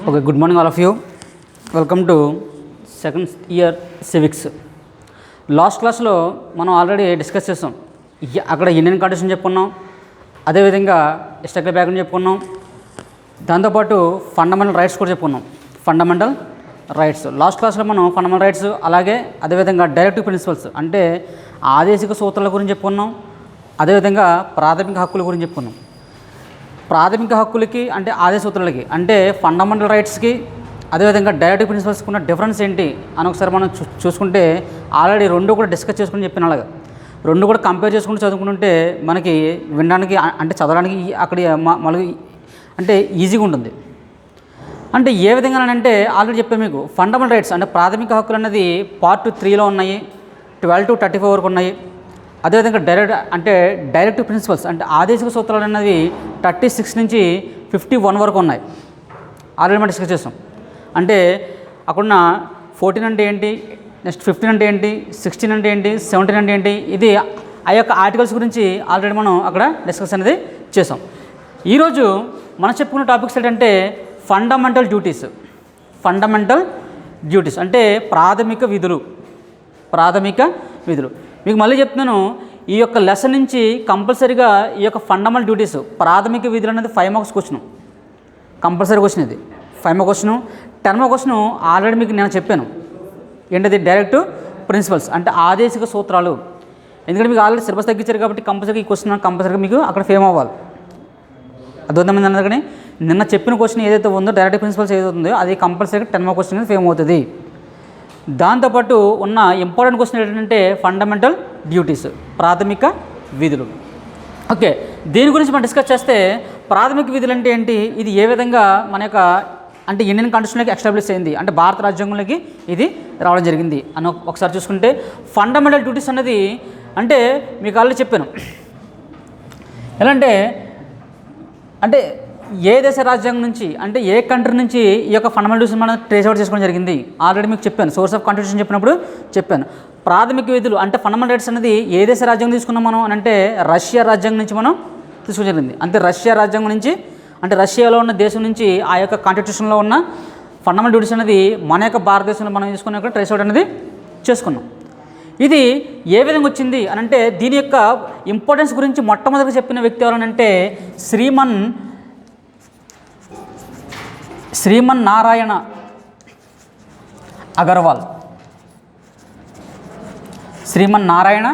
Okay, good morning all of you. Welcome to second year civics. Last క్లాస్లో మనం already discuss చేస్తాం. అక్కడ Indian constitution చెప్పుకున్నాం, అదేవిధంగా హిస్టారికల్ బ్యాక్గ్రౌండ్ చెప్పుకున్నాం, దాంతోపాటు ఫండమెంటల్ రైట్స్ కూడా చెప్పుకున్నాం. ఫండమెంటల్ రైట్స్ లాస్ట్ క్లాస్లో మనం ఫండమెంటల్ రైట్స్ అలాగే అదేవిధంగా డైరెక్టివ్ ప్రిన్సిపల్స్ అంటే ఆదేశిక సూత్రాల గురించి చెప్పుకున్నాం. అదేవిధంగా ప్రాథమిక హక్కుల గురించి చెప్పుకున్నాం. ప్రాథమిక హక్కులకి అంటే ఆదేశ సూత్రాలకి అంటే ఫండమెంటల్ రైట్స్కి అదేవిధంగా డైరెక్టివ్ ప్రిన్సిపల్స్కి ఉన్న డిఫరెన్స్ ఏంటి అని ఒకసారి మనం చూసుకుంటే ఆల్రెడీ రెండు కూడా డిస్కస్ చేసుకుని చెప్పిన అలాగా రెండు కూడా కంపేర్ చేసుకుంటూ చదువుకుంటుంటే మనకి వినడానికి అంటే చదవడానికి అక్కడ మళ్ళీ అంటే ఈజీగా ఉంటుంది. అంటే ఏ విధంగా అంటే ఆల్రెడీ చెప్పాను మీకు ఫండమెంటల్ రైట్స్ అంటే ప్రాథమిక హక్కులు అన్నది పార్ట్ 3లో ఉన్నాయి, 12 to 34 వరకు ఉన్నాయి. అదేవిధంగా డైరెక్టివ్ ప్రిన్సిపల్స్ అంటే ఆదేశిక సూత్రాలు అన్నవి 36 నుంచి 51 వరకు ఉన్నాయి. ఆల్రెడీ మనం డిస్కస్ చేస్తాం. అంటే అక్కడున్న 14 అంటే ఏంటి, నెక్స్ట్ 15 అంటే ఏంటి, 16 అంటే ఏంటి, 17 అంటే ఏంటి, ఇది ఆ యొక్క ఆర్టికల్స్ గురించి ఆల్రెడీ మనం అక్కడ డిస్కస్ అనేది చేసాం. ఈరోజు మనం చెప్పుకున్న టాపిక్స్ ఏంటంటే ఫండమెంటల్ డ్యూటీస్ అంటే ప్రాథమిక విధులు. మీకు మళ్ళీ చెప్తున్నాను, ఈ యొక్క లెసన్ నుంచి కంపల్సరీగా ఈ యొక్క ఫండమెంటల్ డ్యూటీస్ ప్రాథమిక విధులు అనేది 5 మార్క్స్ క్వశ్చన్, కంపల్సరీ క్వశ్చన్. ఇది 5 mark question. 10 mark question already మీకు నేను చెప్పాను ఏంటది, డైరెక్టివ్ ప్రిన్సిపల్స్ అంటే ఆదేశిక సూత్రాలు. ఎందుకంటే మీకు ఆల్రెడీ సిలబస్ తగ్గించారు కాబట్టి కంపల్సరీగా ఈ క్వశ్చన్ కంపల్సరీగా మీకు అక్కడ ఫేమ్ అవ్వాలి. అర్థమైంది అందుకని నిన్న చెప్పిన క్వశ్చన్ ఏదైతే ఉందో డైరెక్టివ్ ప్రిన్సిపల్స్ ఏదైతే ఉందో అది కంపల్సరీగా 10 మార్క్ క్వశ్చన్ అనేది ఫేమ్ అవుతుంది. దాంతోపాటు ఉన్న ఇంపార్టెంట్ క్వశ్చన్ ఏంటంటే ఫండమెంటల్ డ్యూటీస్ ప్రాథమిక విధులు. ఓకే, దీని గురించి మనం డిస్కస్ చేస్తే ప్రాథమిక విధులు అంటే ఏంటి, ఇది ఏ విధంగా మన యొక్క అంటే ఇండియన్ కాన్స్టిట్యూషన్లోకి ఎస్టాబ్లిష్ అయింది అంటే భారత రాజ్యాంగంలోకి ఇది రావడం జరిగింది అని ఒకసారి చూసుకుంటే ఫండమెంటల్ డ్యూటీస్ అనేది అంటే మీకు ఆల్రెడీ చెప్పాను ఎలా అంటే ఏ దేశ రాజ్యాంగం నుంచి అంటే ఏ కంట్రీ నుంచి ఈ యొక్క ఫండమెంటల్ డ్యూటీస్ మనం ట్రేస్ అవుట్ చేసుకోవడం జరిగింది ఆల్రెడీ మీకు చెప్పాను. సోర్స్ ఆఫ్ కాన్స్టిట్యూషన్ చెప్పినప్పుడు చెప్పాను. ప్రాథమిక విధులు అంటే ఫండమెంటల్ రైట్స్ అనేది ఏ దేశ రాజ్యాంగం తీసుకున్నాం మనం అని అంటే రష్యా రాజ్యాంగం నుంచి మనం తీసుకోవడం జరిగింది. అంటే రష్యా రాజ్యాంగం నుంచి అంటే రష్యాలో ఉన్న దేశం నుంచి ఆ యొక్క కాన్స్టిట్యూషన్లో ఉన్న ఫండమెంటల్ డ్యూటీస్ అనేది మన యొక్క భారతదేశంలో మనం తీసుకున్న ట్రేస్ అవుట్ అనేది చేసుకున్నాం. ఇది ఏ విధంగా వచ్చింది అని అంటే దీని యొక్క ఇంపార్టెన్స్ గురించి మొట్టమొదటిగా చెప్పిన వ్యక్తి ఎవరనంటే శ్రీమన్నారాయణ అగర్వాల్. శ్రీమన్నారాయణ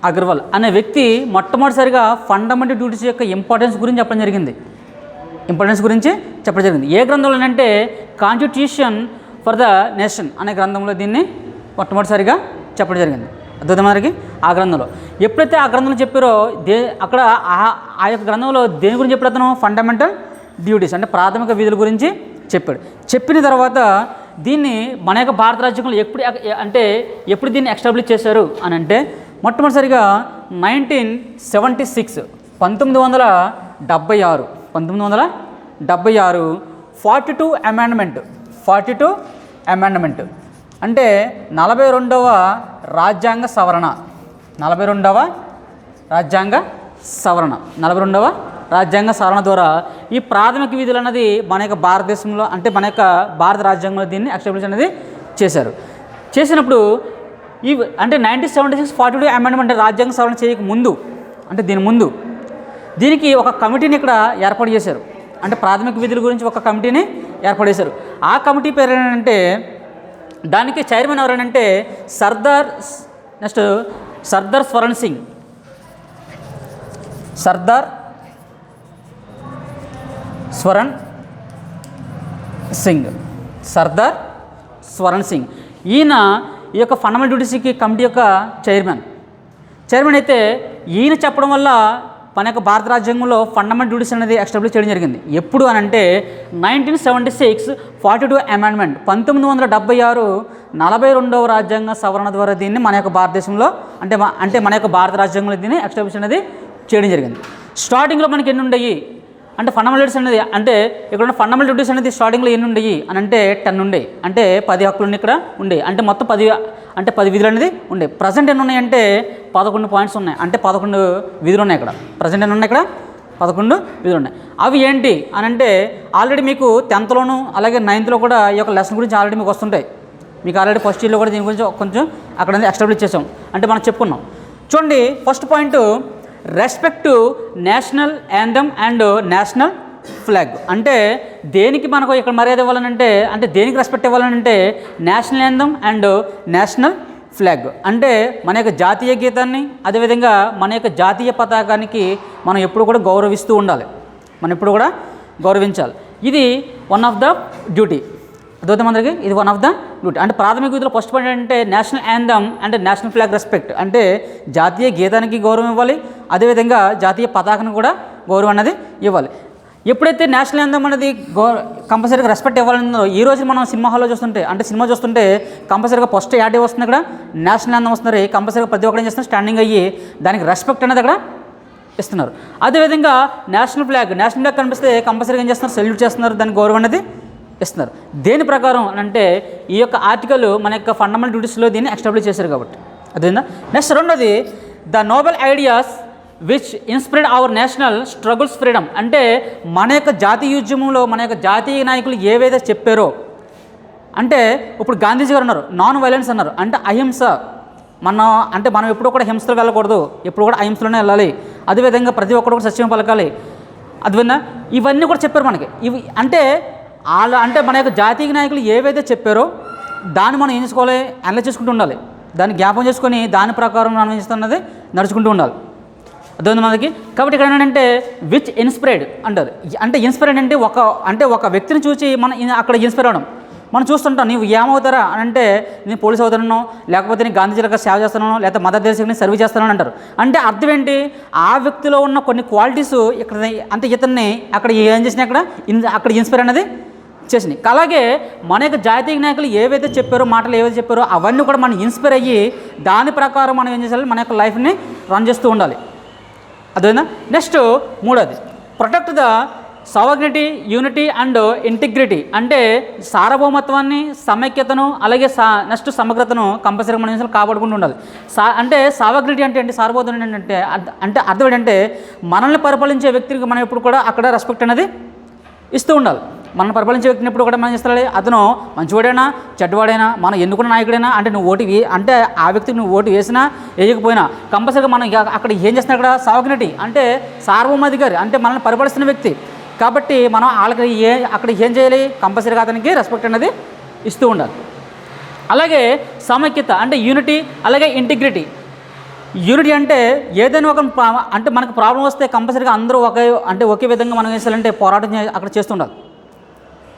అగర్వాల్ అనే వ్యక్తి మొట్టమొదటిసారిగా ఫండమెంటల్ డ్యూటీస్ యొక్క ఇంపార్టెన్స్ గురించి చెప్పడం జరిగింది. ఏ గ్రంథంలో అంటే కాన్స్టిట్యూషన్ ఫర్ ద నేషన్ అనే గ్రంథంలో దీన్ని మొట్టమొదటిసారిగా చెప్పడం జరిగింది. అద్భుతమైనకి ఆ గ్రంథంలో ఎప్పుడైతే ఆ గ్రంథంలో చెప్పారో అక్కడ ఆ యొక్క గ్రంథంలో దేని గురించి చెప్పాడు అతను, ఫండమెంటల్ డ్యూటీస్ అంటే ప్రాథమిక విధుల గురించి చెప్పాడు. చెప్పిన తర్వాత దీన్ని మన యొక్క భారత రాజ్యాంగంలో ఎప్పుడు దీన్ని ఎస్టాబ్లిష్ చేశారు అని అంటే మొట్టమొదటిసారిగా 1976 1976 42 అమెండ్మెంట్ అంటే 42వ రాజ్యాంగ సవరణ 42వ రాజ్యాంగ సవరణ ద్వారా ఈ ప్రాథమిక విధులు అన్నది మన యొక్క భారతదేశంలో అంటే మన యొక్క భారత రాజ్యాంగంలో దీన్ని ఎస్టాబ్లిష్ అనేది చేసినప్పుడు ఈ అంటే 1976 42 అమెండ్మెంట్ రాజ్యాంగ సవరణ చేయక ముందు అంటే దీనికి ఒక కమిటీని ఇక్కడ ఏర్పాటు చేశారు. అంటే ప్రాథమిక విధుల గురించి ఒక కమిటీని ఏర్పాటు చేశారు. ఆ కమిటీ పేరు ఏంటంటే దానికి చైర్మన్ ఎవరంటే సర్దార్ స్వరణ్ సింగ్. ఈయన ఈ యొక్క ఫండమెంటల్ డ్యూటీస్కి కమిటీ యొక్క చైర్మన్ అయితే ఈయన చెప్పడం వల్ల మన యొక్క భారత రాజ్యాంగంలో ఫండమెంటల్ డ్యూటీస్ అనేది ఎస్టాబ్లిష్ చేయడం జరిగింది. ఎప్పుడు అని అంటే 1976 42 అమెండ్మెంట్ 1976 42వ రాజ్యాంగ సవరణ ద్వారా దీన్ని మన యొక్క భారతదేశంలో అంటే మన యొక్క భారత రాజ్యాంగంలో దీన్ని ఎస్టాబ్లిష్ అనేది చేయడం జరిగింది. స్టార్టింగ్లో మనకి ఎన్ని ఉండయి అంటే ఫండమెంటల్ డ్యూటీస్ అనేది అంటే ఇక్కడ ఉన్న ఫండమెంటల్ డ్యూటీస్ అనేది స్టార్టింగ్లో ఎన్ని ఉండేవి అని అంటే 10 ఉండేవి, అంటే 10 హక్కులు ఇక్కడ ఉండేవి, అంటే మొత్తం 10 విధులు అనేది ఉండే. ప్రజెంట్ ఎన్ని ఉన్నాయంటే 11 పాయింట్స్ ఉన్నాయి, అంటే 11 విధులు ఉన్నాయి ఇక్కడ. ప్రజెంట్ ఎన్ని ఉన్నాయి ఇక్కడ 11 విధులు ఉన్నాయి. అవి ఏంటి అని అంటే ఆల్రెడీ మీకు 10th అలాగే 9th కూడా ఈ యొక్క లెసన్ గురించి ఆల్రెడీ మీకు వస్తుంటాయి. మీకు ఆల్రెడీ ఫస్ట్ ఇయర్లో కూడా దీని గురించి కొంచెం అక్కడ ఎస్టాబ్లిష్ చేసాం, అంటే మనం చెప్పుకున్నాం. చూడండి, first point respect to national anthem and national flag. అంటే దేనికి మనకు ఇక్కడ మర్యాద ఇవ్వాలనంటే, అంటే దేనికి రెస్పెక్ట్ ఇవ్వాలనంటే national anthem and national flag. అంటే మన యొక్క జాతీయ గీతాన్ని, అదేవిధంగా మన యొక్క జాతీయ పతాకానికి మనం ఎప్పుడు కూడా గౌరవిస్తూ ఉండాలి, మనం ఎప్పుడు కూడా గౌరవించాలి. ఇది వన్ ఆఫ్ ద డ్యూటీ. అర్థమవుతుంది అందరికీ, ఇది వన్ ఆఫ్ ద డ్యూటీ. అంటే ప్రాథమిక విధులు ఫస్ట్ పాయింట్ అంటే national anthem and national flag respect. అంటే జాతీయ గీతానికి గౌరవం ఇవ్వాలి, అదేవిధంగా జాతీయ పతాకానికి కూడా గౌరవం అనేది ఇవ్వాలి. ఎప్పుడైతే నేషనల్ యాంథమ్ అనేది కంపల్సరీగా రెస్పెక్ట్ ఇవ్వాలన్నదో, ఈ రోజు మనం సినిమా హాల్లో చూస్తుంటే, అంటే సినిమా చూస్తుంటే కంపల్సరీగా ఫస్ట్ యాడ్ వస్తుంది, ఇక్కడ నేషనల్ యాంథమ్ వస్తున్నారు. కంపల్సరీగా ప్రతి ఒక్కరు ఏం చేస్తున్నారు, స్టాండింగ్ అయ్యి దానికి రెస్పెక్ట్ అనేది అక్కడ ఇస్తున్నారు. అదేవిధంగా నేషనల్ ఫ్లాగ్ కనిపిస్తే కంపల్సరీగా ఏం చేస్తున్నారు, సెల్యూట్ చేస్తున్నారు, దానికి గౌరవం అనేది ఇస్తున్నారు. దేని ప్రకారం అని అంటే ఈ యొక్క ఆర్టికల్ మన యొక్క ఫండమెంటల్ డ్యూటీస్లో దీన్ని ఎస్టాబ్లిష్ చేశారు కాబట్టి. అదేనా. నెక్స్ట్ రెండోది the Nobel ideas which inspired our national struggles freedom. అంటే మన యొక్క జాతీయ ఉద్యమంలో మన యొక్క జాతీయ నాయకులు ఏవైతే చెప్పారో, అంటే ఇప్పుడు గాంధీజీ గారు అన్నారు నాన్ వైలెన్స్ అన్నారు, అంటే అహింస. మనం ఎప్పుడు కూడా హింసలు వెళ్ళకూడదు, ఎప్పుడు కూడా అహింసలోనే వెళ్ళాలి. అదేవిధంగా ప్రతి ఒక్కరు కూడా సత్యం పలకాలి. అదేవిధంగా ఇవన్నీ కూడా చెప్పారు మనకి. ఇవి అంటే అంటే మన యొక్క జాతీయ నాయకులు ఏవైతే చెప్పారో దాన్ని మనం ఏం చేసుకోవాలి, అనలైజ్ చేసుకుంటూ ఉండాలి, దాన్ని జ్ఞాపకం చేసుకొని దాని ప్రకారం మనం ఏం చేస్తున్నది నడుచుకుంటూ ఉండాలి. అర్థమైంది మనకి. కాబట్టి ఇక్కడ ఏంటంటే విచ్ ఇన్స్పైర్డ్ అంటారు. అంటే ఇన్స్పైర్డ్ అంటే ఒక వ్యక్తిని చూసి మనం అక్కడ ఇన్స్పైర్ అవ్వడం. మనం చూస్తుంటాం, నీవు ఏమవుతారా అని అంటే నేను పోలీస్ అవుతానో, లేకపోతే నేను గాంధీజీలకు సేవ చేస్తానో, లేకపోతే మదర్ దేశానికి సర్వీస్ చేస్తానని అంటారు. అంటే అర్థం ఏంటి, ఆ వ్యక్తిలో ఉన్న కొన్ని క్వాలిటీస్ ఇక్కడ అంటే ఇతన్ని అక్కడ ఏం చేసినా అక్కడ ఇన్స్పైర్ అనేది చేసినాయి. అలాగే మన యొక్క జాతీయ నాయకులు ఏవైతే చెప్పారో, మాటలు ఏవైతే చెప్పారో అవన్నీ కూడా మనం ఇన్స్పైర్ అయ్యి దాని ప్రకారం మనం ఏం చేయాలి, మన యొక్క లైఫ్ని రన్ చేస్తూ ఉండాలి. అదేనా. నెక్స్ట్ మూడోది protect the sovereignty, unity and integrity. అంటే సార్వభౌమత్వాన్ని, సమైక్యతను, అలాగే నెక్స్ట్ సమగ్రతను కంపల్సరీగా మనం కాపాడుకుంటూ ఉండాలి. అంటే సావర్నిటీ అంటే ఏంటి, సార్వభౌమత్వం అంటే అర్థం ఏంటంటే మనల్ని పరిపాలించే వ్యక్తికి మనం ఎప్పుడు కూడా అక్కడ రెస్పెక్ట్ అనేది ఇస్తూ ఉండాలి. మనం పరిపాలించే వ్యక్తిని ఎప్పుడు కూడా మనం చేస్తాడు, అతను మంచివాడైనా చెడ్డవాడైనా, మనం ఎన్నుకున్న నాయకుడైనా, అంటే నువ్వు ఓటు అంటే ఆ వ్యక్తికి నువ్వు ఓటు వేసినా వేయకపోయినా కంపల్సరీగా మనం అక్కడ ఏం చేస్తున్నా, అక్కడ సావర్నిటీ అంటే సార్వభౌమాధికారి, అంటే మనల్ని పరిపాలిస్తున్న వ్యక్తి కాబట్టి మనం వాళ్ళకి అక్కడ ఏం చేయాలి, కంపల్సరీగా అతనికి రెస్పెక్ట్ అనేది ఇస్తూ ఉండాలి. అలాగే సమైక్యత అంటే యూనిటీ, అలాగే ఇంటిగ్రిటీ. యూనిటీ అంటే ఏదైనా ఒక అంటే మనకు ప్రాబ్లం వస్తే కంపల్సరీగా అందరూ ఒకే విధంగా మనం ఏం చేయాలంటే పోరాటం అక్కడ చేస్తుండాలి,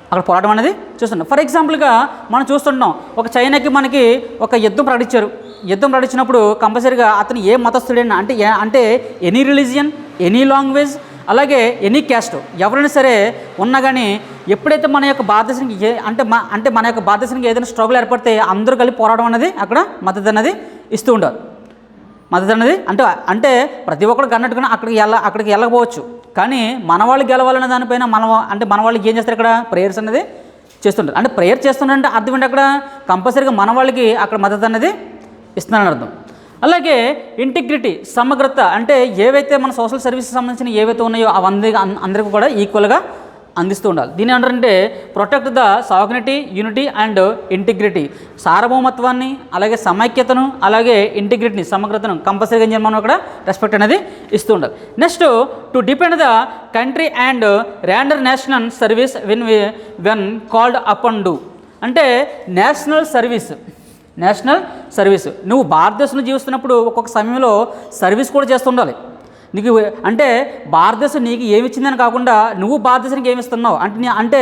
అక్కడ పోరాటం అనేది చూస్తున్నాం. ఫర్ ఎగ్జాంపుల్గా మనం చూస్తుంటాం, ఒక చైనాకి మనకి ఒక యుద్ధం ప్రకటించారు. యుద్ధం ప్రకటించినప్పుడు కంపల్సరీగా అతను ఏ మతస్థుడైనా, అంటే ఎనీ రిలీజియన్, ఎనీ లాంగ్వేజ్, అలాగే ఎనీ క్యాస్ట్ ఎవరైనా సరే ఉన్నా కానీ ఎప్పుడైతే మన యొక్క భారతదేశానికి అంటే మన యొక్క భారతదేశానికి ఏదైనా స్ట్రగుల్ ఏర్పడితే అందరూ కలిపి పోరాటం అనేది అక్కడ మద్దతు అనేది ఇస్తూ ఉంటారు. మద్దతు అనేది అంటే ప్రతి ఒక్కరు కన్నట్టుగా అక్కడికి వెళ్ళకపోవచ్చు, కానీ మన వాళ్ళు గెలవాలనే దానిపైన మన వాళ్ళు ఏం చేస్తారు, ఇక్కడ ప్రేయర్స్ అనేది చేస్తుంటారు. అంటే ప్రేయర్ చేస్తుంటారంటే అర్థం ఏంటి, అక్కడ కంపల్సరీగా మన వాళ్ళకి అక్కడ మద్దతు అనేది ఇస్తున్నారని అర్థం. అలాగే ఇంటిగ్రిటీ, సమగ్రత. అంటే ఏవైతే మన సోషల్ సర్వీసెస్ సంబంధించిన ఏవైతే ఉన్నాయో అందరికీ కూడా ఈక్వల్గా అందిస్తూ ఉండాలి. దీని ఏమంటారంటే protect the sovereignty, unity and integrity. సార్వభౌమత్వాన్ని, అలాగే సమైక్యతను, అలాగే ఇంటిగ్రిటీని, సమగ్రతను కంపల్సరీగా ఏం చేయాలి, మనం అక్కడ రెస్పెక్ట్ అనేది ఇస్తూ ఉండాలి. Next to depend the country and render national service when called up and do. అంటే నేషనల్ సర్వీస్ నువ్వు భారతదేశంలో జీవిస్తున్నప్పుడు ఒక్కొక్క సమయంలో సర్వీస్ కూడా చేస్తుండాలి. నీకు అంటే భారతదేశం నీకు ఏమి ఇచ్చిందని కాకుండా నువ్వు భారతదేశానికి ఏమి ఇస్తున్నావు, అంటే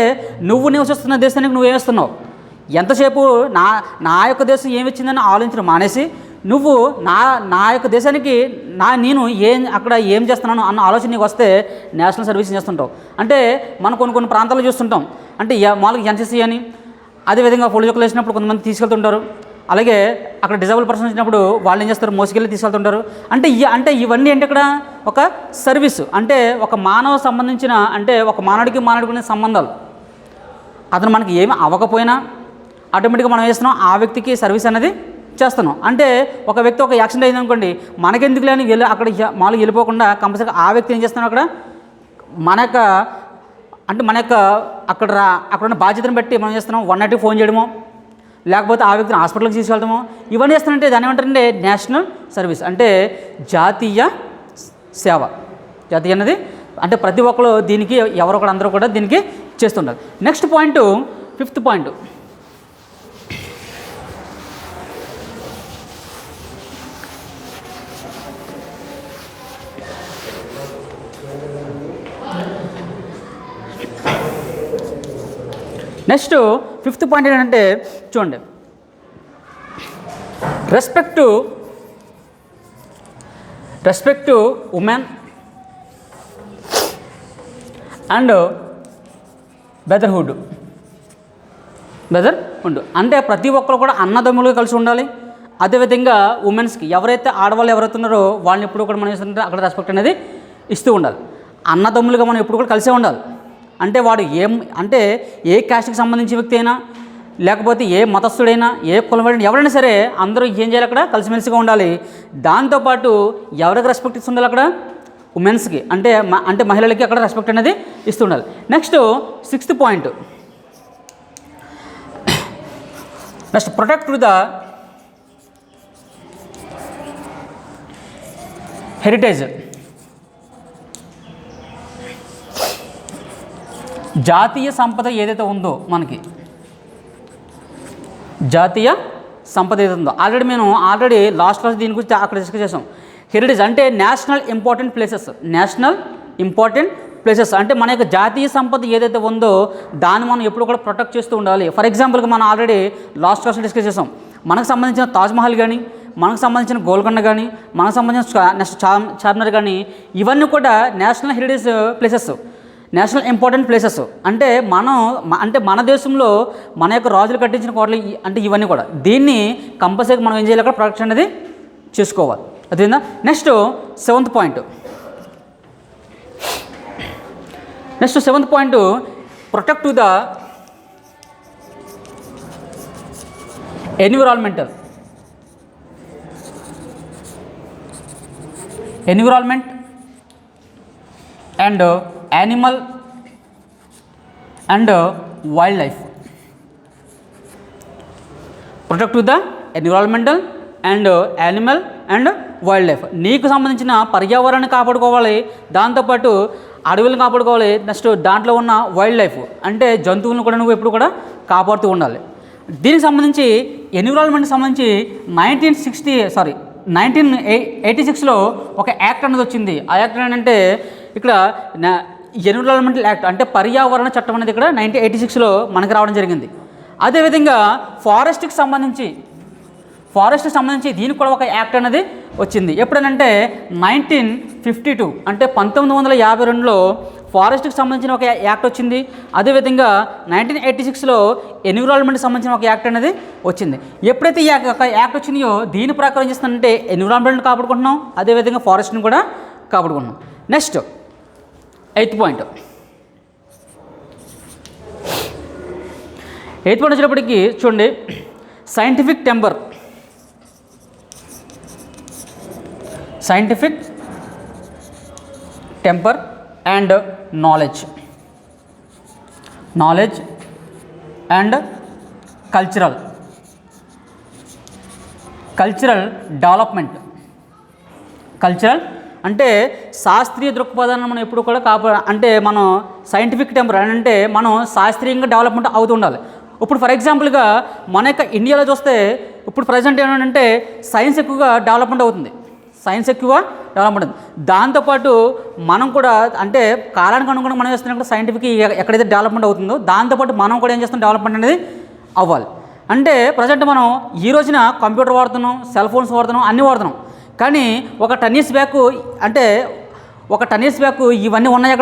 నువ్వు నివసిస్తున్న దేశానికి నువ్వు ఏమిస్తున్నావు. ఎంతసేపు నా యొక్క దేశం ఏమి ఇచ్చిందని ఆలోచించడం మానేసి నువ్వు నా యొక్క దేశానికి నేను అక్కడ ఏం చేస్తున్నాను అన్న ఆలోచన నీకు వస్తే నేషనల్ సర్వీస్ చేస్తుంటావు. అంటే మనం కొన్ని ప్రాంతాల్లో చూస్తుంటాం, అంటే మామూలుగా ఎన్సీసీ అని, అదేవిధంగా పొలిటికల్ వేసినప్పుడు కొంతమంది తీసుకెళ్తుంటారు, అలాగే అక్కడ డిజేబుల్ పర్సన్ వచ్చినప్పుడు వాళ్ళు ఏం చేస్తారు, మోసుకెళ్ళి తీసుకెళ్తుంటారు. అంటే ఇవన్నీ ఏంటి ఇక్కడ ఒక సర్వీస్, అంటే ఒక మానవ సంబంధించిన, అంటే ఒక మానవుడికి మానవుడికి సంబంధాలు. అతను మనకి ఏమి అవ్వకపోయినా ఆటోమేటిక్గా మనం చేస్తున్నాం, ఆ వ్యక్తికి సర్వీస్ అనేది చేస్తున్నాం. అంటే ఒక వ్యక్తి ఒక యాక్సిడెంట్ అయింది అనుకోండి, మనకెందుకు లేని అక్కడ మామూలుగా వెళ్ళిపోకుండా కంపల్సరీగా ఆ వ్యక్తి ఏం చేస్తున్నాం అక్కడ మన యొక్క అక్కడ ఉన్న బాధ్యతను బట్టి మనం చేస్తున్నాం 190 ఫోన్ చేయడమో, లేకపోతే ఆ వ్యక్తిని హాస్పిటల్కి తీసుకెళ్తామో, ఇవన్నీ చేస్తానంటే దాన్ని ఏమంటారంటే నేషనల్ సర్వీస్, అంటే జాతీయ సేవ. జాతీయ అనేది అంటే ప్రతి ఒక్కరు దీనికి ఎవరొకరు అందరూ కూడా దీనికి చేస్తుంటారు. Next point, 5th point, next 5th point ఏంటంటే చూడండి, respect to women and brotherhood. అంటే ప్రతి ఒక్కరు కూడా అన్నదమ్ములుగా కలిసి ఉండాలి. అదేవిధంగా ఉమెన్స్కి ఎవరైతే ఆడవాళ్ళు ఎవరైతే ఉన్నారో వాళ్ళని ఎప్పుడు కూడా మనం చేస్తుంటే అక్కడ రెస్పెక్ట్ అనేది ఇస్తూ ఉండాలి. అన్నదమ్ములుగా మనం ఎప్పుడు కూడా కలిసే ఉండాలి. అంటే వాడు ఏ క్యాస్ట్కి సంబంధించిన వ్యక్తి అయినా, లేకపోతే ఏ మతస్థుడైనా, ఏ కులవాడైనా, ఎవరైనా సరే అందరూ ఏం చేయాలి, అక్కడ కలిసిమెలిసిగా ఉండాలి. దాంతోపాటు ఎవరికి రెస్పెక్ట్ ఇస్తూ ఉండాలి, అక్కడ ఉమెన్స్కి అంటే మహిళలకి అక్కడ రెస్పెక్ట్ అనేది ఇస్తూ ఉండాలి. Next 6th point, next protect the heritage. జాతీయ సంపద ఏదైతే ఉందో మనకి, జాతీయ సంపద ఏదైతే ఉందో ఆల్రెడీ లాస్ట్ క్లాస్ దీని గురించి అక్కడ డిస్కస్ చేసాం. హెరిటేజ్ అంటే నేషనల్ ఇంపార్టెంట్ ప్లేసెస్ అంటే మన యొక్క జాతీయ సంపద ఏదైతే ఉందో దాన్ని మనం ఎప్పుడు కూడా ప్రొటెక్ట్ చేస్తూ ఉండాలి. ఫర్ ఎగ్జాంపుల్గా మనం ఆల్రెడీ లాస్ట్ క్లాస్లో డిస్కస్ చేసాం. మనకు సంబంధించిన తాజ్మహల్ కానీ, మనకు సంబంధించిన గోల్కొండ కానీ, మనకు సంబంధించిన నెక్స్ట్ చార్మినార్ కానీ, ఇవన్నీ కూడా national heritage places, national important places. అంటే మన దేశంలో మన యొక్క రాజులు కట్టించిన కోటలు అంటే ఇవన్నీ కూడా దీన్ని కంపల్సరీగా మనం ఏం చేయాలి, అక్కడ ప్రొటెక్షన్ అనేది చేసుకోవాలి. అదేనా. Next 7th point, protect the environment and animal and wild life. Protect the environmental and animal and wild life. నీకు సంబంధించిన పర్యావరణాన్ని కాపాడుకోవాలి, దాంతోపాటు అడవులను కాపాడుకోవాలి. నెక్స్ట్ దాంట్లో ఉన్న వైల్డ్ లైఫ్ అంటే జంతువులను కూడా నువ్వు ఎప్పుడు కూడా కాపాడుతూ ఉండాలి. దీనికి సంబంధించి ఎన్విరాన్మెంట్కి సంబంధించి 1986లో ఒక యాక్ట్ అనేది వచ్చింది. ఆ యాక్ట్ ఏంటంటే ఇక్కడ ఎన్విరాన్మెంటల్ యాక్ట్ అంటే పర్యావరణ చట్టం అనేది ఇక్కడ 1986లో మనకు రావడం జరిగింది. అదేవిధంగా ఫారెస్ట్కి సంబంధించి దీనికి కూడా ఒక యాక్ట్ అనేది వచ్చింది. ఎప్పుడనంటే 1952 అంటే 1952లో ఫారెస్ట్కి సంబంధించిన ఒక యాక్ట్ వచ్చింది. అదేవిధంగా 1986లో ఎన్విరాన్మెంట్కి సంబంధించిన ఒక యాక్ట్ అనేది వచ్చింది. ఎప్పుడైతే ఈ యాక్ట్ వచ్చిందో దీని ప్రకారం ఏం చేస్తుందంటే ఎన్విరాన్మెంట్ని కాపాడుకుంటున్నాం, అదేవిధంగా ఫారెస్ట్ని కూడా కాపాడుకుంటున్నాం. నెక్స్ట్ 8th పాయింట్, వచ్చేటప్పటికి చూడండి, scientific temper and knowledge and cultural development. అంటే శాస్త్రీయ దృక్పథాన్ని మనం ఎప్పుడు కూడా అంటే మనం సైంటిఫిక్ టెంపర్ అంటే మనం శాస్త్రీయంగా డెవలప్మెంట్ అవుతూ ఉండాలి. ఇప్పుడు ఫర్ ఎగ్జాంపుల్గా మన యొక్క ఇండియాలో చూస్తే ఇప్పుడు ప్రజెంట్ ఏంటంటే సైన్స్ ఎక్కువగా డెవలప్మెంట్ అవుతుంది. దాంతోపాటు మనం కూడా అంటే కాలానికి అనుగుణంగా మనం చేస్తున్నప్పుడు సైంటిఫిక్ ఎక్కడైతే డెవలప్మెంట్ అవుతుందో దాంతోపాటు మనం కూడా ఏం చేస్తాం, డెవలప్మెంట్ అనేది అవ్వాలి. అంటే ప్రజెంట్ మనం ఈ రోజున కంప్యూటర్ వాడుతున్నాం, సెల్ ఫోన్స్ వాడుతున్నాం, అన్నీ వాడుతున్నాం. కానీ ఒక 10 years బ్యాక్ ఇవన్నీ ఉన్నాయి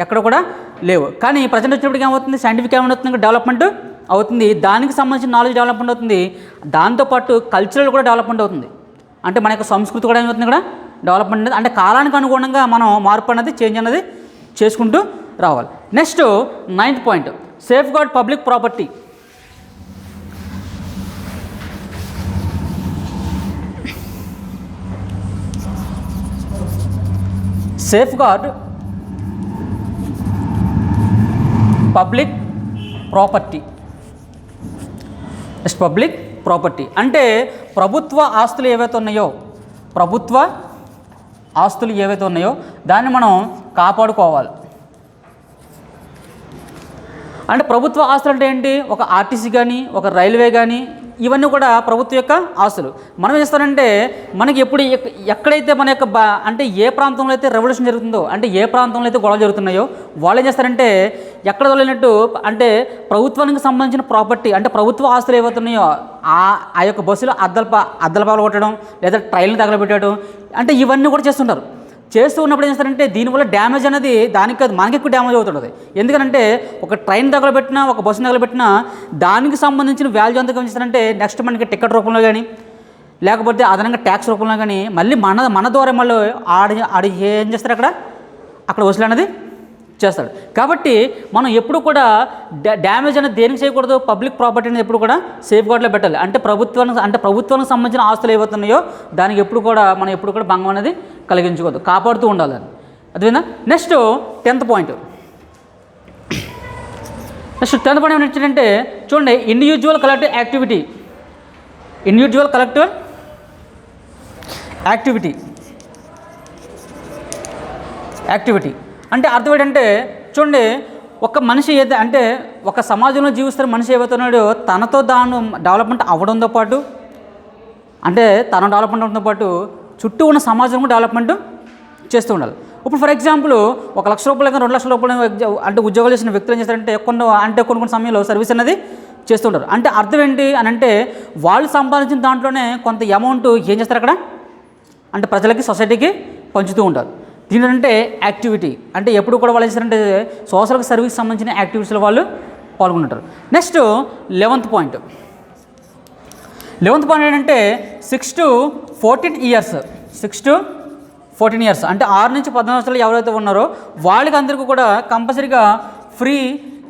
ఎక్కడ కూడా లేవు. కానీ ప్రజెంట్ వచ్చినప్పటికి ఏమవుతుంది, సైంటిఫిక్ ఏమవుతుంది, డెవలప్మెంట్ అవుతుంది, దానికి సంబంధించిన నాలెడ్జ్ డెవలప్మెంట్ అవుతుంది, దాంతోపాటు కల్చరల్ కూడా డెవలప్మెంట్ అవుతుంది. అంటే మన యొక్క సంస్కృతి కూడా ఏమవుతుంది ఇక్కడ డెవలప్మెంట్ అనేది, అంటే కాలానికి అనుగుణంగా మనం మార్పు అనేది చేంజ్ అనేది చేసుకుంటూ రావాలి. Next 9th point, safeguard public property. Safeguard public property. Next public property అంటే ప్రభుత్వ ఆస్తులు ఏవైతే ఉన్నాయో దాన్ని మనం కాపాడుకోవాలి. అంటే ప్రభుత్వ ఆస్తులు అంటే ఏంటి? ఒక ఆర్టీసీ కానీ, ఒక రైల్వే కానీ, ఇవన్నీ కూడా ప్రభుత్వం యొక్క ఆస్తులు. మనం ఏం చేస్తారంటే మనకి ఎప్పుడు ఎక్కడైతే మన యొక్క అంటే ఏ ప్రాంతంలో అయితే రెవల్యూషన్ జరుగుతుందో, అంటే ఏ ప్రాంతంలో అయితే గొడవలు జరుగుతున్నాయో వాళ్ళు ఏం చేస్తారంటే ఎక్కడ వెళ్ళినట్టు అంటే ప్రభుత్వానికి సంబంధించిన ప్రాపర్టీ అంటే ప్రభుత్వ ఆస్తులు ఏవైతున్నాయో ఆ యొక్క బస్సులో అద్దల పాలు కొట్టడం లేదా ట్రైన్లు తగలబెట్టడం అంటే ఇవన్నీ కూడా చేస్తుంటారు. చేస్తూ ఉన్నప్పుడు ఏం చేస్తారంటే దీనివల్ల డ్యామేజ్ అనేది దానికి కాదు మనకి ఎక్కువ డ్యామేజ్ అవుతుంటుంది. ఎందుకంటే ఒక ట్రైన్ తగలబెట్టినా, ఒక బస్సు తగలబెట్టినా దానికి సంబంధించిన వాల్యూ ఎంత గమనిస్తారంటే నెక్స్ట్ మనకి టికెట్ రూపంలో కానీ లేకపోతే అదనంగా ట్యాక్స్ రూపంలో కానీ మళ్ళీ మన ద్వారా మళ్ళీ ఆడి ఏం చేస్తారు అక్కడ వసూలు అనేది చేస్తాడు. కాబట్టి మనం ఎప్పుడు కూడా డ్యామేజ్ అనేది దేనికి చేయకూడదు, పబ్లిక్ ప్రాపర్టీ అనేది ఎప్పుడు కూడా సేఫ్ గార్డ్లో పెట్టాలి. అంటే ప్రభుత్వానికి సంబంధించిన ఆస్తులు ఏవైతున్నాయో దానికి ఎప్పుడు కూడా మనం ఎప్పుడు కూడా భంగం అనేది కలిగించకూడదు, కాపాడుతూ ఉండాలి అని. అదేనా? Next 10th point. Next 10th point ఏంటంటే చూడండి, ఇండివిజువల్ కలెక్టివ్ యాక్టివిటీ అంటే అర్థం ఏంటంటే చూడండి, ఒక మనిషి అంటే ఒక సమాజంలో జీవిస్తున్న మనిషి ఏవైతున్నాడో తనతో దాని డెవలప్మెంట్ అవ్వడంతో పాటు అంటే తన డెవలప్మెంట్ అవడంతో పాటు చుట్టూ ఉన్న సమాజం కూడా డెవలప్మెంట్ చేస్తూ ఉండాలి. ఇప్పుడు ఫర్ ఎగ్జాంపుల్ 1 లక్ష రూపాయలు కానీ 2 లక్షల రూపాయలు అంటే ఉద్యోగాలు చేసిన వ్యక్తులు ఏం చేస్తారంటే కొన్ని సమయంలో సర్వీస్ అనేది చేస్తుంటారు. అంటే అర్థం ఏంటి అని అంటే వాళ్ళు సంపాదించిన దాంట్లోనే కొంత అమౌంట్ ఏం చేస్తారు అక్కడ అంటే ప్రజలకి, సొసైటీకి పంచుతూ ఉంటారు. దీనికంటే యాక్టివిటీ అంటే ఎప్పుడు కూడా వాళ్ళు చేస్తారంటే సోషల్ సర్వీస్ సంబంధించిన యాక్టివిటీస్లో వాళ్ళు పాల్గొంటారు. నెక్స్ట్ 11th పాయింట్ ఏంటంటే 6 to 14 ఇయర్స్ అంటే 6 నుంచి 14 సంవత్సరాలు ఎవరైతే ఉన్నారో వాళ్ళకి అందరికీ కూడా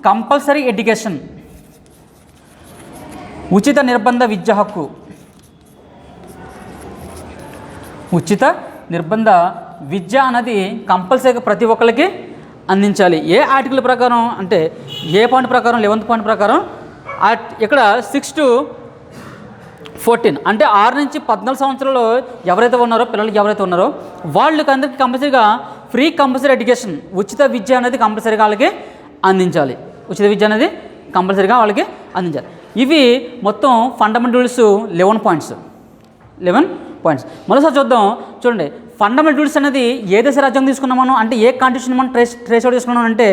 కంపల్సరీ ఎడ్యుకేషన్, ఉచిత నిర్బంధ విద్య హక్కు, ఉచిత నిర్బంధ విద్య అనేది కంపల్సరీగా ప్రతి ఒక్కరికి అందించాలి. ఏ ఆర్టికల్ ప్రకారం అంటే ఏ పాయింట్ ప్రకారం 11th పాయింట్ ప్రకారం ఇక్కడ 6 to 14 అంటే 6 నుంచి 14 సంవత్సరాలు పిల్లలకి ఎవరైతే ఉన్నారో వాళ్ళకి అందరికీ కంపల్సరీ ఎడ్యుకేషన్, ఉచిత విద్య అనేది కంపల్సరీగా వాళ్ళకి అందించాలి. ఇవి మొత్తం ఫండమెంటల్స్ 11 పాయింట్స్. మరోసారి చూడండి, ఫండమెంటల్స్ అనేది ఏ దేశ రాజ్యాంగం తీసుకున్నాం మనం అంటే ఏ కాన్స్టిట్యూషన్ మనం ట్రేస్ అవుట్ చేసుకున్నాం అంటే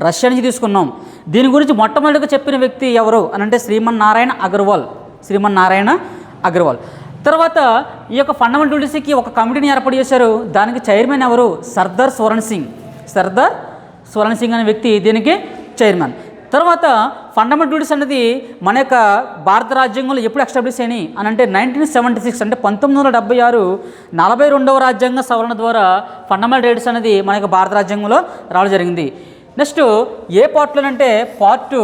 రష్యా నుంచి తీసుకున్నాం. దీని గురించి మొట్టమొదటిగా చెప్పిన వ్యక్తి ఎవరు అని అంటే శ్రీమన్నారాయణ అగర్వాల్. తర్వాత ఈ యొక్క ఫండమెంటల్స్కి ఒక కమిటీని ఏర్పాటు చేశారు. దానికి చైర్మన్ ఎవరు? సర్దార్ స్వరణ్ సింగ్ అనే వ్యక్తి దీనికి చైర్మన్. తర్వాత ఫండమెంటల్స్ అనేది మన యొక్క భారత రాజ్యాంగంలో ఎప్పుడు ఎస్టాబ్లిష్ అయినాయి అని అంటే 1976 అంటే 1976 42వ రాజ్యాంగ సవరణ ద్వారా ఫండమెంటల్ రైట్స్ అనేది మన యొక్క భారత రాజ్యాంగంలో రావడం జరిగింది. నెక్స్ట్ ఏ పార్ట్లోనంటే పార్ట్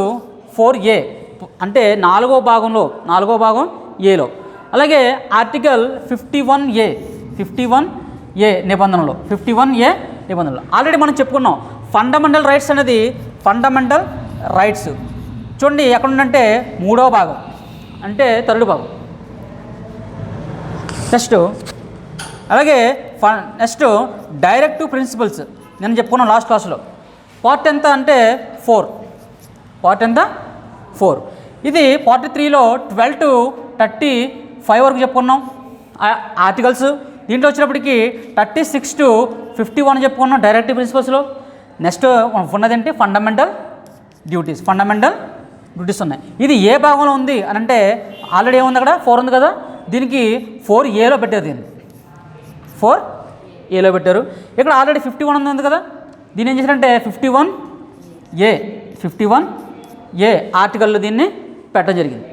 4A అంటే 4వ భాగం ఏలో, అలాగే ఆర్టికల్ 51A నిబంధనలో ఆల్రెడీ మనం చెప్పుకున్నాం. ఫండమెంటల్ రైట్స్ చూడండి ఎక్కడుందంటే 3వ భాగం అంటే 3rd భాగం. నెక్స్ట్ డైరెక్టివ్ ప్రిన్సిపల్స్ నేను చెప్పుకున్నాను లాస్ట్ క్లాస్లో. పార్ట్ ఎంత అంటే 4. ఇది పార్ట్ 3లో 12 to 35 వరకు చెప్పుకున్నాం ఆర్టికల్స్. దీంట్లో వచ్చినప్పటికీ 36 to 51 చెప్పుకున్నాం డైరెక్టివ్ ప్రిన్సిపల్స్లో. నెక్స్ట్ ఉన్నదేంటి ఫండమెంటల్ డ్యూటీస్ ఉన్నాయి. ఇది ఏ భాగంలో ఉంది అని అంటే ఆల్రెడీ ఏముంది అక్కడ 4 ఉంది కదా, దీనికి 4Aలో పెట్టారు. దీన్ని 4Aలో పెట్టారు. ఇక్కడ ఆల్రెడీ 51 ఉంది కదా, దీన్ని ఏం చేశారంటే 51A ఆర్టికల్లో దీన్ని పెట్టడం జరిగింది.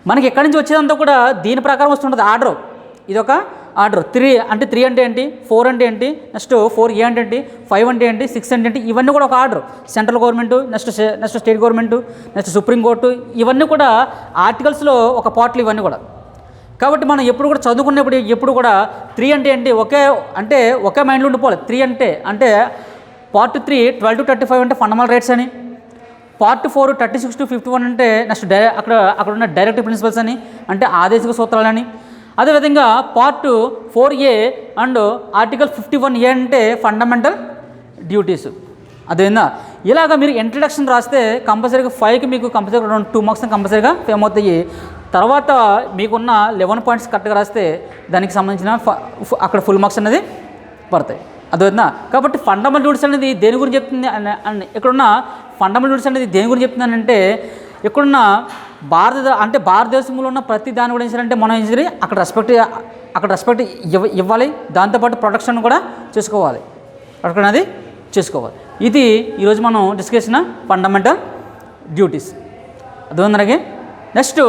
మనకి ఎక్కడి నుంచి వచ్చేదంతా కూడా దీని ప్రకారం వస్తుంటుంది ఆర్డర్. ఇదొక ఆర్డర్. 3 అంటే ఏంటి, 4 అంటే ఏంటి, నెక్స్ట్ 4A అంటే ఏంటి, 5 అంటే ఏంటి, 6 అంటే ఏంటి, ఇవన్నీ కూడా ఒక order. Central government, next state government, next supreme court, ఇవన్నీ కూడా ఆర్టికల్స్లో ఒక పార్ట్లు ఇవన్నీ కూడా. కాబట్టి మనం ఎప్పుడు కూడా చదువుకున్నప్పుడు ఎప్పుడు కూడా 3 అంటే ఏంటి ఒకే మైండ్లో ఉండిపోవాలి. 3 అంటే పార్ట్ 3 12 to 35 అంటే ఫండమెంటల్ రైట్స్ అని, పార్ట్ 4 36 to 51 అంటే నెక్స్ట్ అక్కడ ఉన్న డైరెక్టివ్ ప్రిన్సిపల్స్ అని, అంటే ఆదేశిక సూత్రాలని. అదేవిధంగా part 4A and article 51A అంటే ఫండమెంటల్ డ్యూటీస్. అదేవిధంగా ఇలాగ మీరు ఇంట్రడక్షన్ రాస్తే కంపల్సరీగా 5కి మీకు కంపల్సరీగా 2 మార్క్స్ కంపల్సరీగా ఫేమ్ అవుతాయి. తర్వాత మీకున్న 11 పాయింట్స్ కరెక్ట్గా రాస్తే దానికి సంబంధించిన అక్కడ ఫుల్ మార్క్స్ అనేది పడతాయి. అదేవిధంగా కాబట్టి ఫండమెంటల్ డ్యూటీస్ అనేది దేని గురించి చెప్తుంది ఇక్కడున్న ఫండమెంటల్ డ్యూటీస్ అనేది దేని గురించి చెప్తుందంటే ఇక్కడున్న భారతదేశంలో ఉన్న ప్రతి దాని కూడా ఏంటంటే మనం ఏం చేయాలి, అక్కడ రెస్పెక్ట్ ఇవ్వాలి. దాంతోపాటు ప్రొటెక్షన్ కూడా చేసుకోవాలి, ప్రొటెక్షన్ అనేది చేసుకోవాలి. ఇది ఈరోజు మనం డిస్కస్ చేసిన ఫండమెంటల్ డ్యూటీస్. అదేవిధంగా నెక్స్ట్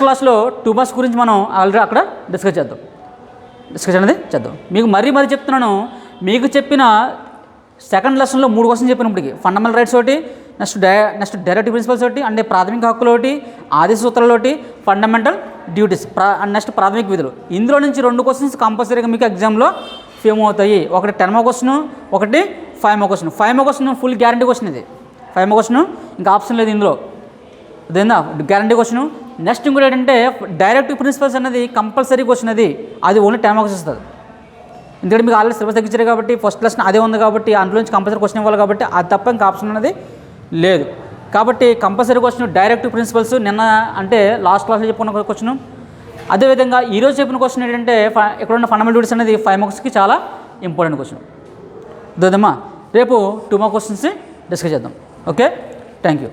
క్లాస్లో 2 మార్క్స్ గురించి మనం ఆల్రెడీ అక్కడ డిస్కషన్ అనేది చేద్దాం. మీకు మరీ చెప్తున్నాను, మీకు చెప్పిన సెకండ్ లెసన్లో 3 క్వశ్చన్స్ చెప్పినప్పటికి ఫండమెంటల్ రైట్స్ ఒకటి, నెక్స్ట్ డైరెక్టివ్ ప్రిన్సిపల్స్ ఒకటి, అంటే ప్రాథమిక హక్కులు ఒకటి, ఆదేశ సూత్రాలు ఒకటి, ఫండమెంటల్ డ్యూటీస్, నెక్స్ట్ ప్రాథమిక విధులు. ఇందులో నుంచి 2 క్వశ్చన్స్ కంపల్సరీగా మీకు ఎగ్జామ్లో ఫేమ్ అవుతాయి. ఒకటి 10 మార్క్ క్వశ్చన్, ఒకటి 5 mark question. 5 mark question full guarantee question ఇది. 5 మార్క్ క్వశ్చన్ ఇంకా ఆప్షన్ లేదు ఇందులో, అదేనా గ్యారంటీ క్వశ్చన్. నెక్స్ట్ ఇంకోటి ఏంటంటే డైరెక్టివ్ ప్రిన్సిపల్స్ అనేది కంపల్సరీ క్వశ్చన్ అది ఓన్లీ 10 మార్క్స్ ఇస్తుంది. ఎందుకంటే మీకు ఆల్రెడీ సిలబస్ తగ్గించారు కాబట్టి ఫస్ట్ లెసన్ అదే ఉంది కాబట్టి అందులో నుంచి కంపల్సరీ క్వశ్చన్ ఇవ్వాలి కాబట్టి అది తప్ప ఇంకా ఆప్షన్ అనేది లేదు. కాబట్టి కంపల్సరీ క్వశ్చన్ డైరెక్టివ్ ప్రిన్సిపల్స్ నిన్న అంటే లాస్ట్ క్లాస్లో చెప్పుకున్న క్వశ్చన్. అదేవిధంగా ఈరోజు చెప్పిన క్వశ్చన్ ఏంటంటే ఇక్కడున్న ఫండమెంటల్ డ్యూటీస్ అనేది 5 మార్క్స్కి చాలా ఇంపార్టెంట్ క్వశ్చన్. అదేదమ్మా రేపు 2 మార్క్ క్వశ్చన్స్ డిస్కస్ చేద్దాం. Okay, thank you.